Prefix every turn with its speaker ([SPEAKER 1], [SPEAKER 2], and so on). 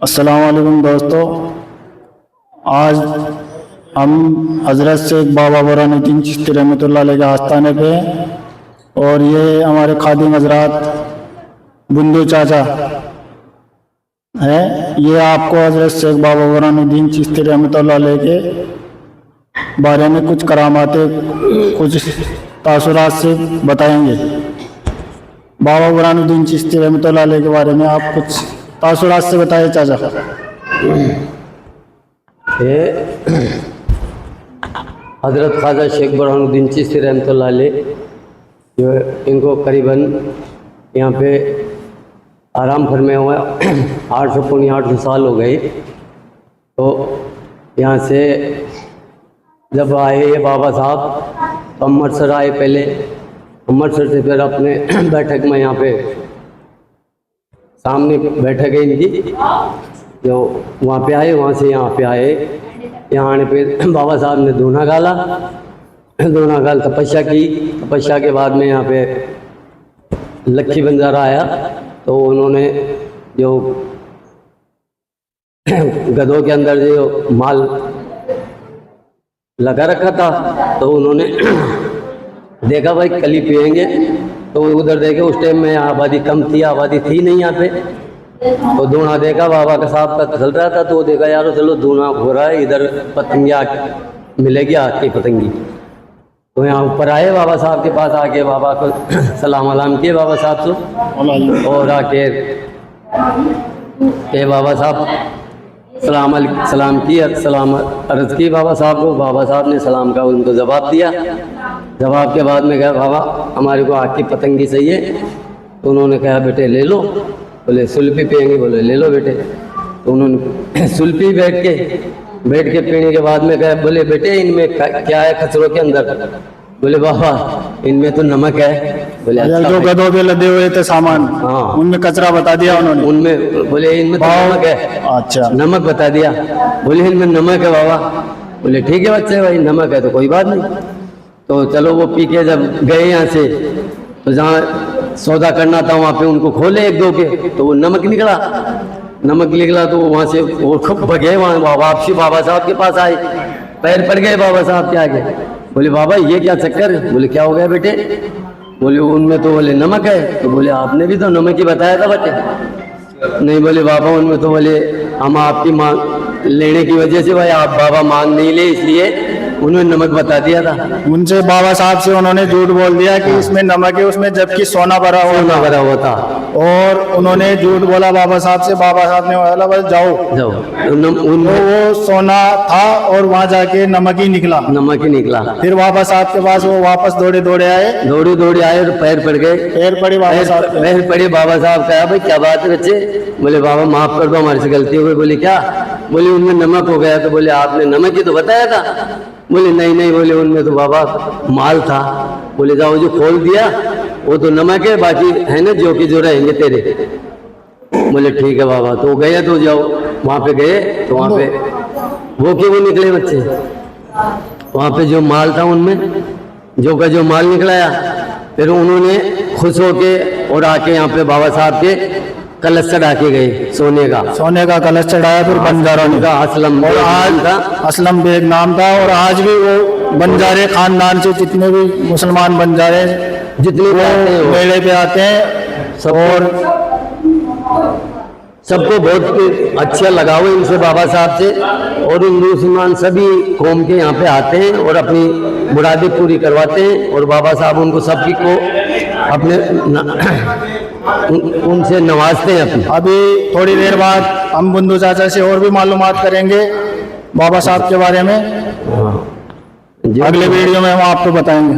[SPEAKER 1] अस्सलाम वालेकुम दोस्तों, आज हम हज़रत शेख बाबा बुरहानुद्दीन चिश्ती रहमतुल्लाह अलैह के आस्थाने पे हैं और ये हमारे खादिम हजरात बुंदू चाचा है। ये आपको हज़रत शेख बाबा बुरहानुद्दीन चिश्ती रहमतुल्लाह अलैह के बारे में कुछ करामाते कुछ तासुरात से बताएंगे। बाबा बुरहानुद्दीन चिश्ती रहमतुल्लाह अलैह के बारे में आप कुछ तासुरात से बताइए चाचा।
[SPEAKER 2] ये हज़रत ख्वाजा शेख बुरहानुद्दीन चिश्ती रहमतुल्लाह अलैह जो इनको करीबन यहाँ पे आराम फरमाया हुआ 800 साल हो गए। तो यहाँ से जब आए ये बाबा साहब तो अमृतसर आए, पहले अमृतसर से फिर अपने बैठक में यहाँ पे सामने बैठक है इनकी, जो वहाँ पे आए, वहाँ से यहाँ पे आए। यहाँ आने पे बाबा साहब ने दूना गाला तपस्या की। तपस्या के बाद में यहाँ पे लक्खी बंजारा आया तो उन्होंने जो गधों के अंदर जो माल लगा रखा था तो उन्होंने देखा भाई कली पिएंगे, तो उधर देखे उस टाइम में आबादी कम थी, आबादी थी नहीं यहाँ पे। तो दूना देखा बाबा का साहब का चल रहा था, तो देखा यार चलो दूना हो रहा है, इधर पतंगिया मिलेगी आग की पतंगी। तो यहाँ ऊपर आए बाबा साहब के पास, आके बाबा को सलाम अलाम किए बाबा साहब से, और आके बाबा साहब सलाम किया, सलाम अर्ज़ की बाबा साहब को। बाबा साहब ने सलाम का उनको जवाब दिया। जवाब के बाद में कहा बाबा हमारे को आग की पतंगी चाहिए। तो उन्होंने कहा बेटे ले लो। बोले सुल्फी पिएंगे? बोले ले लो बेटे। तो उन्होंने सुल्फी बैठ के पीने के बाद में कहा बोले बेटे इनमें क्या है खचरों के अंदर? बोले बाबा इनमें तो नमक है। बोले अच्छा
[SPEAKER 1] जो गधों पे लदे हुए थे सामान,
[SPEAKER 2] हाँ
[SPEAKER 1] उनमें कचरा बता दिया उन्होंने?
[SPEAKER 2] उनमें बोले इनमें तो नमक है।
[SPEAKER 1] अच्छा,
[SPEAKER 2] नमक बता दिया। बोले इनमें नमक है बाबा। बोले ठीक है बच्चे भाई नमक है तो कोई बात नहीं। तो चलो वो पी के जब गए यहाँ से, तो जहाँ सौदा करना था वहाँ पे उनको खोले एक दो के, तो वो नमक निकला। तो वहाँ से वो खूब भगे, वहाँ वापसी बाबा साहब के पास आए, पैर पड़ गए बाबा साहब के आगे। बोले बाबा ये क्या चक्कर? बोले क्या हो गया बेटे? बोले उनमें तो बोले नमक है। तो बोले आपने भी तो नमक ही बताया था बेटे। नहीं बोले बाबा उनमें तो बोले हम आपकी मांग लेने की वजह से भाई आप बाबा मांग नहीं ले, इसलिए उन्होंने नमक बता दिया था।
[SPEAKER 1] उनसे बाबा साहब से उन्होंने झूठ बोल दिया कि इसमें नमक है, उसमें जबकि सोना भरा हुआ
[SPEAKER 2] था।
[SPEAKER 1] और उन्होंने झूठ बोला बाबा साहब से। बाबा साहब ने बोला बस जाओ। वो सोना था और वहाँ जाके नमक ही निकला। फिर बाबा साहब के पास वो वापस दौड़े आए
[SPEAKER 2] और पैर पड़ गए।
[SPEAKER 1] पैर पड़े बाबा
[SPEAKER 2] साहब कहा भाई क्या बात है बच्चे? बोले बाबा माफ कर दो हमारे से गलती हो गई। बोले क्या? बोले उनमें नमक हो गया। तो बोले आपने नमक ही तो बताया था। बोले नहीं बोले उनमें तो बाबा माल था। बोले जाओ जो खोल दिया वो तो नमक है, बाकी है ना जो रहेंगे तेरे। बोले ठीक है बाबा। तो गए तो जाओ वहाँ पे गए तो वहाँ पे वो निकले बच्चे, वहाँ पे जो माल था उनमें जो माल निकलाया। फिर उन्होंने खुश होके और आके यहाँ पे बाबा साहब के कलश चढ़ा के गए, सोने का कलश चढ़ाया। फिर बंजारों का असलम बेग नाम था। और आज भी वो बंजारे खानदान से जितने भी मुसलमान बंजारे जितने मेले पे आते हैं सब, और सबको बहुत अच्छा लगा हुआ इनसे बाबा साहब से। और हिंदू मुसलमान सभी कौम के यहाँ पे आते हैं और अपनी मुरादें पूरी करवाते हैं। और बाबा साहब उनको सभी को अपने उनसे नवाजते हैं अपने।
[SPEAKER 1] अभी थोड़ी देर बाद हम बुंदू चाचा से और भी मालूमात करेंगे बाबा साहब के बारे में। अगले वीडियो में हम आपको बताएंगे।